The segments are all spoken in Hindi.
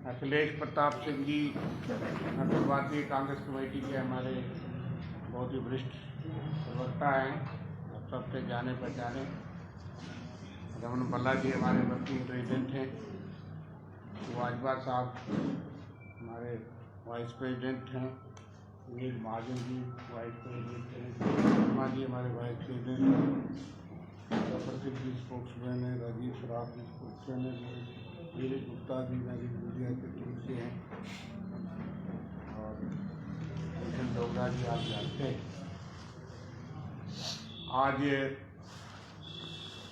अखिलेश प्रताप सिंह जी अखिल भारतीय कांग्रेस कमेटी के हमारे बहुत ही वरिष्ठ प्रवक्ता हैं, आप सबसे जाने पहचाने। रमन भल्ला जी हमारे वर्किंग प्रेसिडेंट हैं, वाजवा साहब हमारे वाइस प्रेसिडेंट हैं, विनीत महाजन जी वाइस प्रेसिडेंट हैं, शर्मा जी हमारे वाइस प्रेसिडेंट हैं, प्रसिद्ध जी स्पोक्समैन हैं, राजीव श्राफ जी स्पोक्समैन हैं, वीरेश गुप्ता जी मेरी मीडिया के टीम से हैं, और भूषण डोगरा जी आप जानते हैं। आज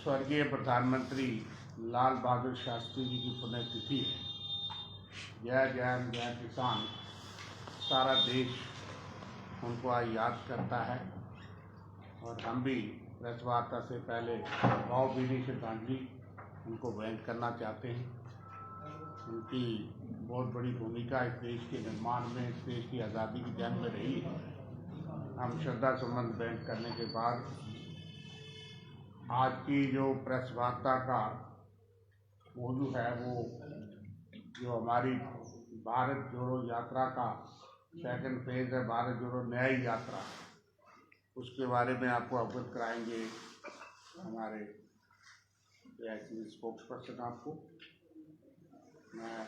स्वर्गीय प्रधानमंत्री लाल बहादुर शास्त्री जी की पुण्यतिथि है। जय जवान जय किसान, सारा देश उनको आज याद करता है और हम भी प्रेस वार्ता से पहले भावभीनी श्रद्धांजलि उनको भेंट करना चाहते हैं। उनकी बहुत बड़ी भूमिका इस देश के निर्माण में, इस देश की आज़ादी की जंग में रही है। हम श्रद्धा सुमन भेंट करने के बाद आज की जो प्रेस वार्ता का मौजू है, वो जो हमारी भारत जोड़ो यात्रा का सेकंड फेज है, भारत जोड़ो न्याय यात्रा, उसके बारे में आपको अवगत कराएंगे हमारे स्पोक्स पर्सन। आपको मैं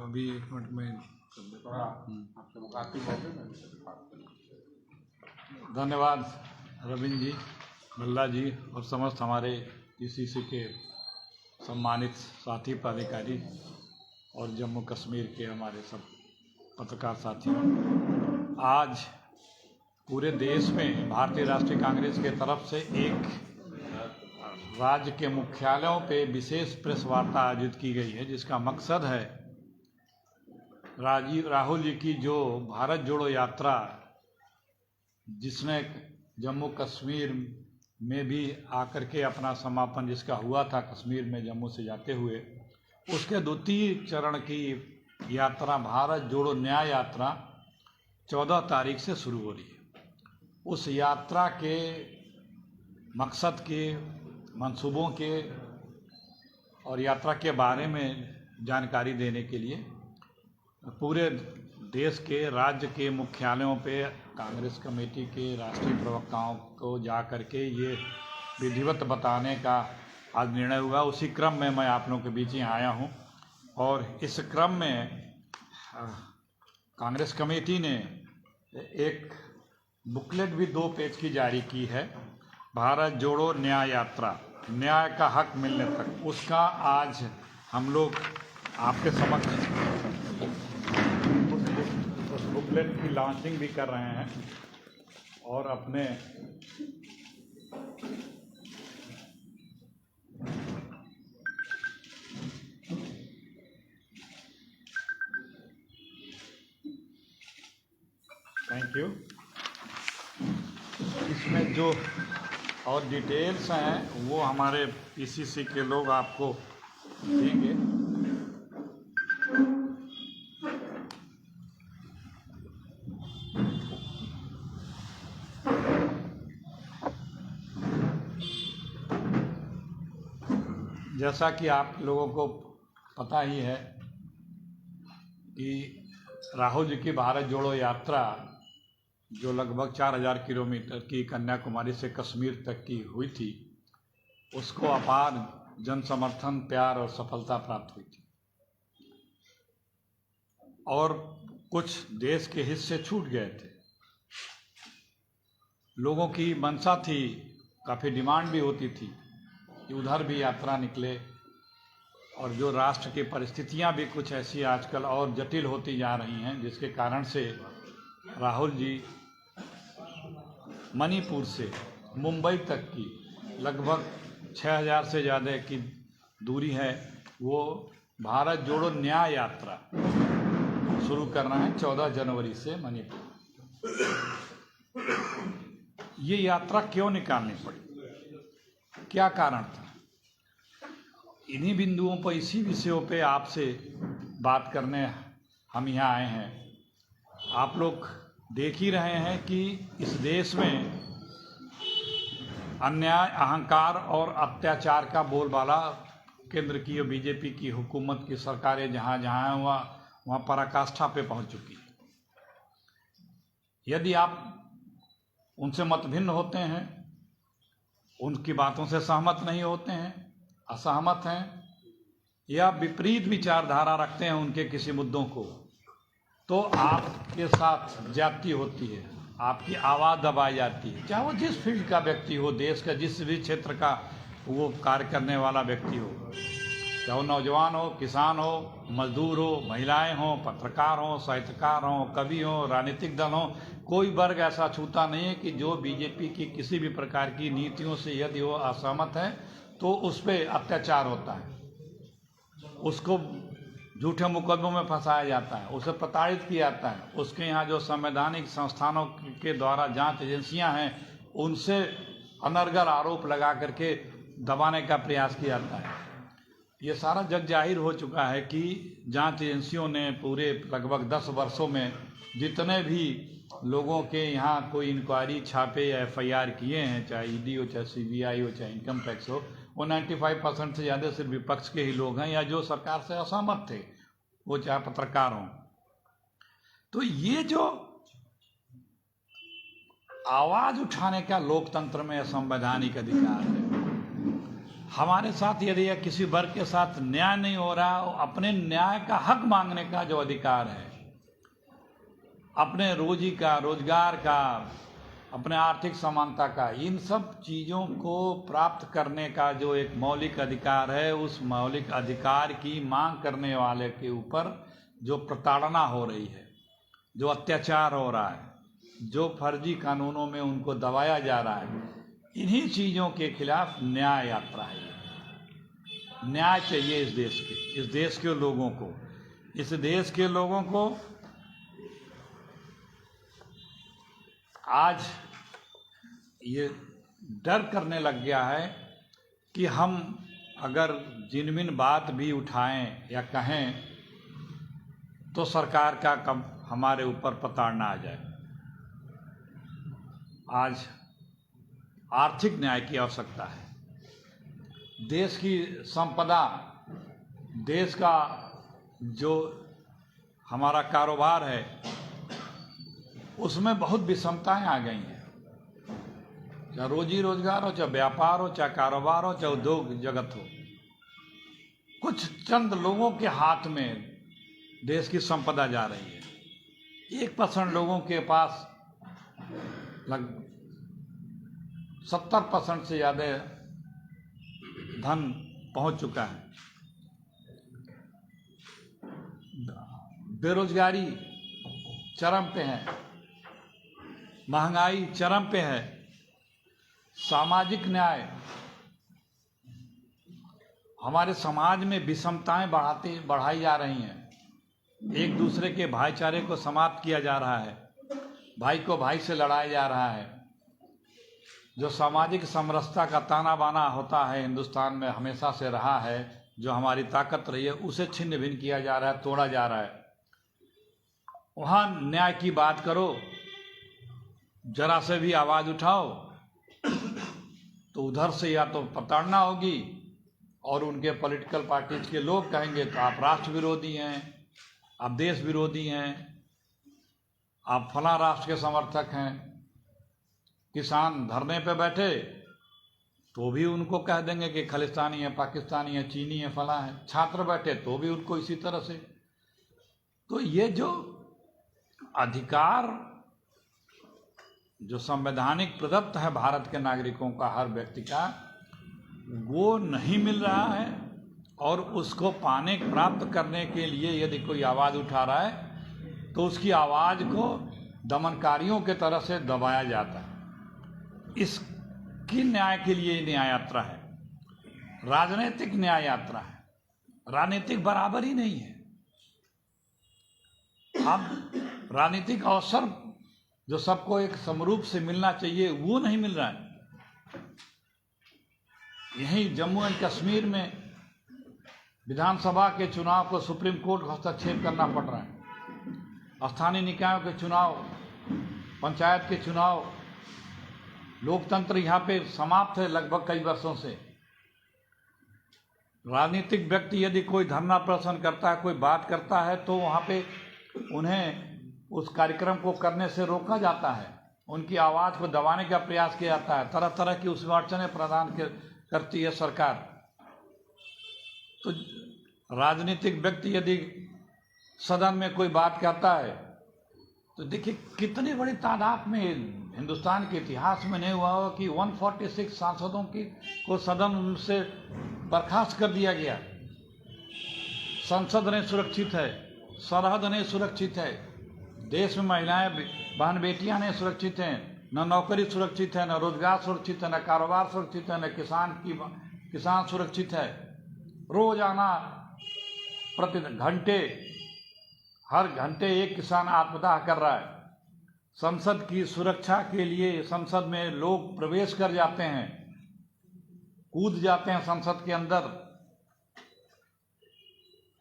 अभी 1 मिनट में थोड़ा आपसे मुखातिब होकर मैं बात करूँ। धन्यवाद रविंद्र जी, भल्ला जी और समस्त हमारे पीसीसी के सम्मानित साथी पदाधिकारी और जम्मू कश्मीर के हमारे सब पत्रकार साथियों। आज पूरे देश में भारतीय राष्ट्रीय कांग्रेस के तरफ से एक राज्य के मुख्यालयों पे विशेष प्रेस वार्ता आयोजित की गई है, जिसका मकसद है राहुल जी की जो भारत जोड़ो यात्रा, जिसने जम्मू कश्मीर में भी आकर के अपना समापन जिसका हुआ था कश्मीर में जम्मू से जाते हुए, उसके द्वितीय चरण की यात्रा भारत जोड़ो न्याय यात्रा 14 तारीख से शुरू हो रही है। उस यात्रा के मकसद के, मंसूबों के और यात्रा के बारे में जानकारी देने के लिए पूरे देश के राज्य के मुख्यालयों पे कांग्रेस कमेटी के राष्ट्रीय प्रवक्ताओं को जा कर के ये विधिवत बताने का आज निर्णय हुआ। उसी क्रम में मैं आप लोगों के बीच ही आया हूँ और इस क्रम में कांग्रेस कमेटी ने एक बुकलेट भी 2 पेज की जारी की है, भारत जोड़ो न्याय यात्रा, न्याय का हक मिलने तक। उसका आज हम लोग आपके समक्ष उस बुकलेट की लॉन्चिंग भी कर रहे हैं और अपने थैंक यू। इसमें जो और डिटेल्स हैं वो हमारे पीसीसी के लोग आपको देंगे। जैसा कि आप लोगों को पता ही है कि राहुल जी की भारत जोड़ो यात्रा जो लगभग 4000 किलोमीटर की कन्याकुमारी से कश्मीर तक की हुई थी, उसको अपार जन समर्थन, प्यार और सफलता प्राप्त हुई थी और कुछ देश के हिस्से छूट गए थे। लोगों की मंशा थी, काफ़ी डिमांड भी होती थी कि उधर भी यात्रा निकले, और जो राष्ट्र की परिस्थितियां भी कुछ ऐसी आजकल और जटिल होती जा रही हैं, जिसके कारण से राहुल जी मणिपुर से मुंबई तक की लगभग 6000 से ज़्यादा की दूरी है, वो भारत जोड़ो न्याय यात्रा शुरू करना है 14 जनवरी से मणिपुर। ये यात्रा क्यों निकालनी पड़ी, क्या कारण था? इन्हीं बिंदुओं पर, इसी विषयों पे आपसे बात करने हम यहाँ आए हैं। आप लोग देख ही रहे हैं कि इस देश में अन्याय, अहंकार और अत्याचार का बोलबाला केंद्र की और बीजेपी की हुकूमत की सरकारें जहाँ जहाँ हैं वहाँ पराकाष्ठा पे पहुँच चुकी है। यदि आप उनसे मतभिन्न होते हैं, उनकी बातों से सहमत नहीं होते हैं, असहमत हैं या विपरीत विचारधारा रखते हैं उनके किसी मुद्दों को, तो आपके साथ ज्यादती होती है, आपकी आवाज़ दबाई जाती है। चाहे वो जिस फील्ड का व्यक्ति हो, देश का जिस भी क्षेत्र का वो कार्य करने वाला व्यक्ति हो, चाहे वो नौजवान हो, किसान हो, मजदूर हो, महिलाएं हो, पत्रकार हो, साहित्यकार हो, कवि हो, राजनीतिक दल हो, कोई वर्ग ऐसा छूता नहीं है कि जो बीजेपी की किसी भी प्रकार की नीतियों से यदि वो असहमत है तो उस पर अत्याचार होता है, उसको झूठे मुकदमों में फंसाया जाता है, उसे प्रताड़ित किया जाता है, उसके यहाँ जो संवैधानिक संस्थानों के द्वारा जांच एजेंसियां हैं उनसे अनर्गल आरोप लगा करके दबाने का प्रयास किया जाता है। ये सारा जग जाहिर हो चुका है कि जांच एजेंसियों ने पूरे लगभग 10 वर्षों में जितने भी लोगों के यहाँ कोई इंक्वायरी, छापे या FIR किए हैं, चाहे ED हो, चाहे CBI हो, चाहे इनकम टैक्स हो, वो 95% से ज़्यादा सिर्फ विपक्ष के ही लोग हैं या जो सरकार से असहमत थे, वो चाहे पत्रकार हों। तो ये जो आवाज़ उठाने का लोकतंत्र में संवैधानिक अधिकार है, हमारे साथ यदि या किसी वर्ग के साथ न्याय नहीं हो रहा, अपने न्याय का हक मांगने का जो अधिकार है, अपने रोजी का, रोजगार का, अपने आर्थिक समानता का, इन सब चीज़ों को प्राप्त करने का जो एक मौलिक अधिकार है, उस मौलिक अधिकार की मांग करने वाले के ऊपर जो प्रताड़ना हो रही है, जो अत्याचार हो रहा है, जो फर्जी कानूनों में उनको दबाया जा रहा है, इन्हीं चीज़ों के खिलाफ न्याय यात्रा है। न्याय चाहिए इस देश के लोगों को। इस देश के लोगों को आज ये डर करने लग गया है कि हम अगर जिनमिन बात भी उठाएं या कहें तो सरकार का कब हमारे ऊपर प्रताड़ना आ जाए। आज आर्थिक न्याय की आवश्यकता है। देश की संपदा, देश का जो हमारा कारोबार है, उसमें बहुत विषमताएं आ गई हैं। चाहे रोजी रोजगार हो, चाहे व्यापार हो, चाहे कारोबार हो, चाहे उद्योग जगत हो, कुछ चंद लोगों के हाथ में देश की संपदा जा रही है। 1% लोगों के पास 70% से ज़्यादा धन पहुंच चुका है। बेरोजगारी चरम पे है, महंगाई चरम पे है, सामाजिक न्याय, हमारे समाज में विषमताएं बढ़ाई जा रही हैं, एक दूसरे के भाईचारे को समाप्त किया जा रहा है, भाई को भाई से लड़ाया जा रहा है। जो सामाजिक समरसता का ताना बाना होता है हिंदुस्तान में हमेशा से रहा है, जो हमारी ताकत रही है, उसे छिन्न भिन्न किया जा रहा है, तोड़ा जा रहा है। वहाँ न्याय की बात करो, जरा से भी आवाज़ उठाओ तो उधर से या तो प्रताड़ना होगी और उनके पॉलिटिकल पार्टीज के लोग कहेंगे तो आप राष्ट्र विरोधी हैं, आप देश विरोधी हैं, आप फला राष्ट्र के समर्थक हैं। किसान धरने पे बैठे तो भी उनको कह देंगे कि खालिस्तानी है, पाकिस्तानी है, चीनी है, फला है। छात्र बैठे तो भी उनको इसी तरह से। तो ये जो अधिकार जो संवैधानिक प्रदत्त है भारत के नागरिकों का, हर व्यक्ति का, वो नहीं मिल रहा है। और उसको प्राप्त करने के लिए यदि कोई आवाज़ उठा रहा है तो उसकी आवाज़ को दमनकारियों के तरह से दबाया जाता है। इसकी न्याय के लिए न्याय यात्रा है, राजनीतिक न्याय यात्रा है। राजनीतिक बराबर ही नहीं है। अब राजनीतिक अवसर जो सबको एक समरूप से मिलना चाहिए वो नहीं मिल रहा है। यहीं जम्मू एंड कश्मीर में विधानसभा के चुनाव को सुप्रीम कोर्ट को हस्तक्षेप करना पड़ रहा है। स्थानीय निकायों के चुनाव पंचायत के चुनाव, लोकतंत्र यहाँ पे समाप्त है लगभग कई वर्षों से। राजनीतिक व्यक्ति यदि कोई धरना प्रदर्शन करता है, कोई बात करता है, तो वहाँ पे उन्हें उस कार्यक्रम को करने से रोका जाता है, उनकी आवाज़ को दबाने का प्रयास किया जाता है, तरह तरह की उसमें अड़चनें प्रदान करती है सरकार। तो राजनीतिक व्यक्ति यदि सदन में कोई बात कहता है, तो देखिए कितनी बड़ी तादाद में, हिंदुस्तान के इतिहास में नहीं हुआ हो कि 146 सांसदों को सदन से बर्खास्त कर दिया गया। संसद नहीं सुरक्षित है, सरहद नहीं सुरक्षित है, देश में महिलाएं बहन बेटियां नहीं सुरक्षित हैं, न नौकरी सुरक्षित है, न रोजगार सुरक्षित है, न कारोबार सुरक्षित है, न किसान सुरक्षित है। रोजाना प्रति घंटे, हर घंटे एक किसान आत्मदाह कर रहा है। संसद की सुरक्षा के लिए संसद में लोग प्रवेश कर जाते हैं, कूद जाते हैं संसद के अंदर,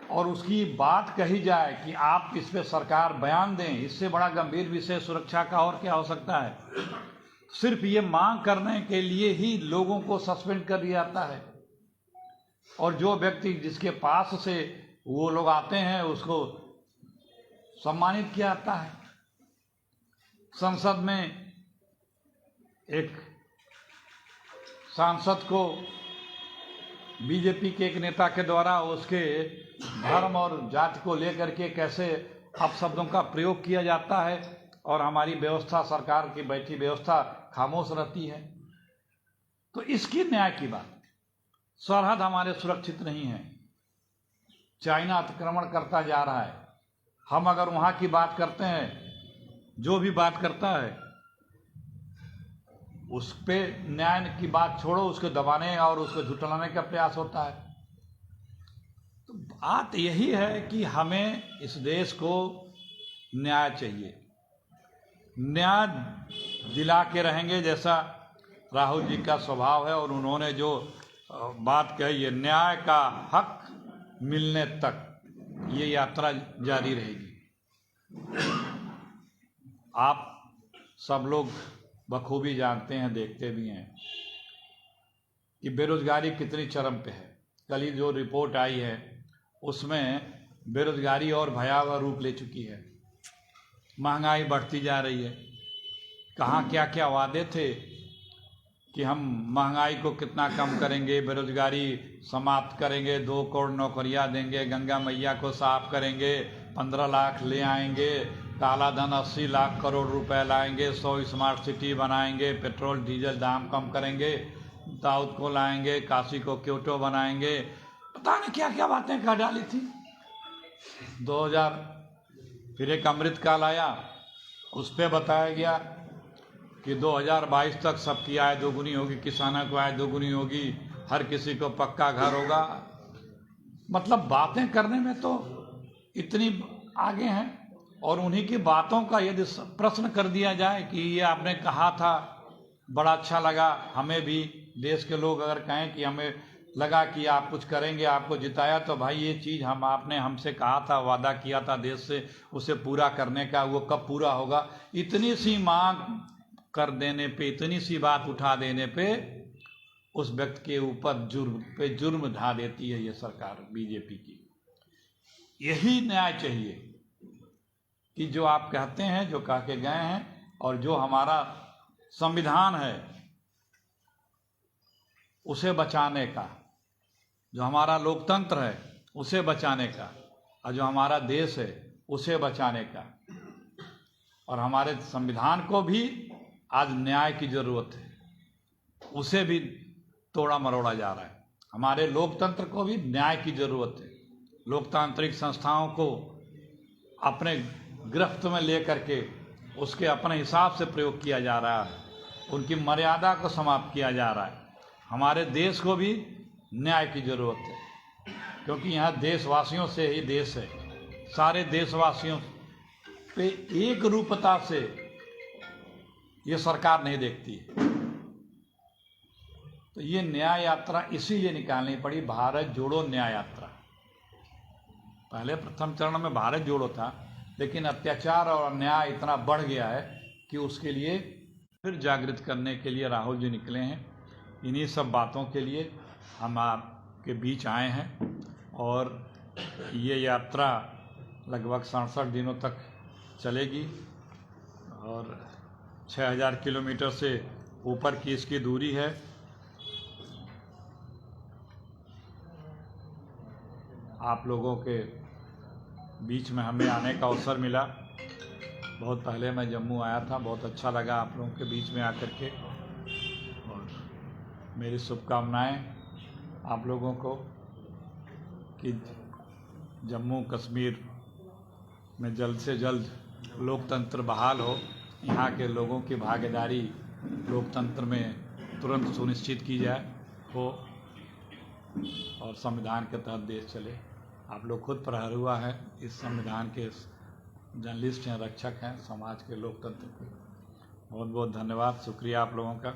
और उसकी बात कही जाए कि आप इस पे सरकार बयान दें। इससे बड़ा गंभीर विषय सुरक्षा का और क्या हो सकता है। सिर्फ ये मांग करने के लिए ही लोगों को सस्पेंड कर दिया जाता है, और जो व्यक्ति जिसके पास से वो लोग आते हैं उसको सम्मानित किया जाता है। संसद में एक सांसद को बीजेपी के एक नेता के द्वारा उसके धर्म और जाति को लेकर के कैसे अपशब्दों का प्रयोग किया जाता है, और हमारी व्यवस्था, सरकार की बैठी व्यवस्था खामोश रहती है। तो इसकी न्याय की बात। सरहद हमारे सुरक्षित नहीं है, चाइना अतिक्रमण करता जा रहा है। हम अगर वहाँ की बात करते हैं, जो भी बात करता है उस पे न्याय की बात छोड़ो, उसको दबाने और उसको झुठलाने का प्रयास होता है। तो बात यही है कि हमें इस देश को न्याय चाहिए, न्याय दिला के रहेंगे जैसा राहुल जी का स्वभाव है, और उन्होंने जो बात कही है, न्याय का हक मिलने तक ये यात्रा जारी रहेगी। आप सब लोग बखूबी जानते हैं, देखते भी हैं कि बेरोजगारी कितनी चरम पे है। कल ही जो रिपोर्ट आई है उसमें बेरोजगारी और भयावह रूप ले चुकी है, महंगाई बढ़ती जा रही है। कहाँ क्या क्या वादे थे कि हम महंगाई को कितना कम करेंगे, बेरोजगारी समाप्त करेंगे, 2 करोड़ नौकरियां देंगे, गंगा मैया को साफ करेंगे, 15 लाख ले आएंगे, काला धन 80 लाख करोड़ रुपए लाएंगे, 100 स्मार्ट सिटी बनाएंगे, पेट्रोल डीजल दाम कम करेंगे, दाऊद को लाएंगे, काशी को क्योटो बनाएंगे, पता नहीं क्या क्या बातें कह डाली थी। 2000 फिर एक अमृतकाल आया, उस पर बताया गया कि 2022 तक सबकी आय दोगुनी होगी, किसानों को आय दोगुनी होगी, हर किसी को पक्का घर होगा। मतलब बातें करने में तो इतनी आगे हैं, और उन्हीं की बातों का यदि प्रश्न कर दिया जाए कि ये आपने कहा था, बड़ा अच्छा लगा, हमें भी देश के लोग अगर कहें कि हमें लगा कि आप कुछ करेंगे, आपको जिताया, तो भाई ये चीज़ आपने हमसे कहा था, वादा किया था देश से, उसे पूरा करने का, वो कब पूरा होगा। इतनी सी मांग कर देने पे, इतनी सी बात उठा देने पे उस व्यक्ति के ऊपर जुर्म ढा देती है ये सरकार बीजेपी की। यही न्याय चाहिए कि जो आप कहते हैं, जो कह के गए हैं, और जो हमारा संविधान है उसे बचाने का, जो हमारा लोकतंत्र है उसे बचाने का, और जो हमारा देश है उसे बचाने का। और हमारे संविधान को भी आज न्याय की जरूरत है, उसे भी तोड़ा मरोड़ा जा रहा है। हमारे लोकतंत्र को भी न्याय की जरूरत है। लोकतांत्रिक संस्थाओं को अपने गिरफ्त में लेकर के उसके अपने हिसाब से प्रयोग किया जा रहा है, उनकी मर्यादा को समाप्त किया जा रहा है। हमारे देश को भी न्याय की जरूरत है, क्योंकि यहाँ देशवासियों से ही देश है। सारे देशवासियों पे एक रूपता से ये सरकार नहीं देखती है। तो ये न्याय यात्रा इसीलिए निकालनी पड़ी, भारत जोड़ो न्याय यात्रा। पहले प्रथम चरण में भारत जोड़ो था, लेकिन अत्याचार और अन्याय इतना बढ़ गया है कि उसके लिए फिर जागृत करने के लिए राहुल जी निकले हैं। इन्हीं सब बातों के लिए हम आपके बीच आए हैं और ये यात्रा लगभग 67 दिनों तक चलेगी और 6000 किलोमीटर से ऊपर की इसकी दूरी है। आप लोगों के बीच में हमें आने का अवसर मिला। बहुत पहले मैं जम्मू आया था, बहुत अच्छा लगा आप लोगों के बीच में आकर के, और मेरी शुभकामनाएं आप लोगों को कि जम्मू कश्मीर में जल्द से जल्द लोकतंत्र बहाल हो, यहाँ के लोगों की भागीदारी लोकतंत्र में तुरंत सुनिश्चित की जाए हो और संविधान के तहत देश चले। आप लोग खुद प्रहरुआ है, इस संविधान के जर्नलिस्ट हैं, रक्षक हैं समाज के, लोकतंत्र के। बहुत बहुत धन्यवाद, शुक्रिया आप लोगों का।